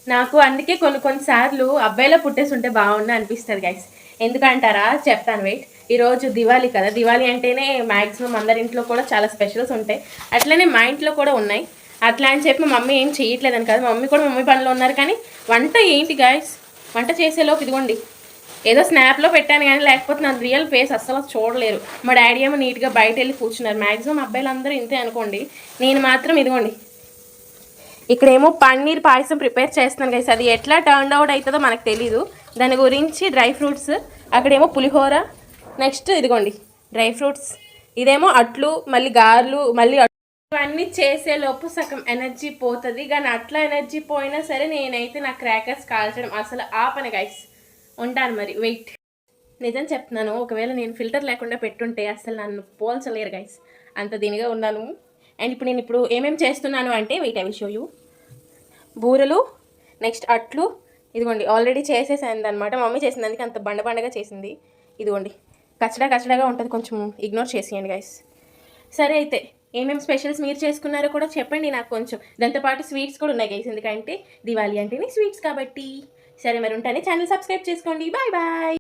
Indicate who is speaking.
Speaker 1: నాకు అందుకే కొన్నిసార్లు అబ్బాయిలో పుట్టేసి ఉంటే బాగుండు అనిపిస్తుంది గైస్. ఎందుకంటారా చెప్తాను వెయిట్. ఈరోజు దివాళీ కదా, దివాళీ అంటేనే మ్యాక్సిమం అందరింట్లో కూడా చాలా స్పెషల్స్ ఉంటాయి. అట్లనే మా ఇంట్లో కూడా ఉన్నాయి. అట్లా అని చెప్పి మా మమ్మీ ఏం చేయట్లేదని కాదు, మా మమ్మీ కూడా మమ్మీ పనిలో ఉన్నారు. కానీ వంట ఏంటి గైస్, వంట చేసేలోపు ఇదిగోండి ఏదో స్నాప్లో పెట్టాను కానీ లేకపోతే నా రియల్ ఫేస్ అస్సలు చూడలేరు. మా డాడీ ఏమో నీట్గా బయట వెళ్ళి కూర్చున్నారు. మ్యాక్సిమం అబ్బాయిలు అందరూ ఇంతే అనుకోండి. నేను మాత్రం ఇదిగోండి ఇక్కడేమో పన్నీర్ పాయసం ప్రిపేర్ చేస్తున్నాను గైస్. అది ఎట్లా టర్న్ అవుట్ అవుతుందో మనకు తెలీదు. దాని గురించి డ్రై ఫ్రూట్స్, అక్కడేమో పులిహోర, నెక్స్ట్ ఇదిగోండి డ్రై ఫ్రూట్స్, ఇదేమో అట్లు, మళ్ళీ గారెలు, మళ్ళీ ఇవన్నీ చేసేలోపు సగం ఎనర్జీ పోతుంది. కానీ అట్లా ఎనర్జీ పోయినా సరే నేనైతే నా క్రాకర్స్ కాల్చడం అసలు ఆపను గైస్. ఉంటాను మరి వెయిట్. నిజం చెప్తున్నాను, ఒకవేళ నేను ఫిల్టర్ లేకుండా పెట్టుంటే అసలు నన్ను పోల్చలేరు గైస్, అంత దీనిగా ఉన్నాను. అండ్ ఇప్పుడు నేను ఏమేమి చేస్తున్నాను అంటే wait I will show you. బూరెలు, నెక్స్ట్ అట్లు, ఇదిగోండి ఆల్రెడీ చేసేసాను అనమాట. మమ్మీ చేసింది అందుకే అంత బండగా చేసింది. ఇదిగోండి కచ్చడాగా ఉంటుంది, కొంచెం ఇగ్నోర్ చేసేయండి గైస్. సరే అయితే ఏమేమి స్పెషల్స్ మీరు చేసుకున్నారో కూడా చెప్పండి నాకు కొంచెం. దాంతోపాటు స్వీట్స్ కూడా ఉన్నాయి గైస్, ఎందుకంటే దివాళీ అంటేనే స్వీట్స్ కాబట్టి. సరే మరి ఉంటానే, ఛానల్ సబ్స్క్రైబ్ చేసుకోండి. Bye bye.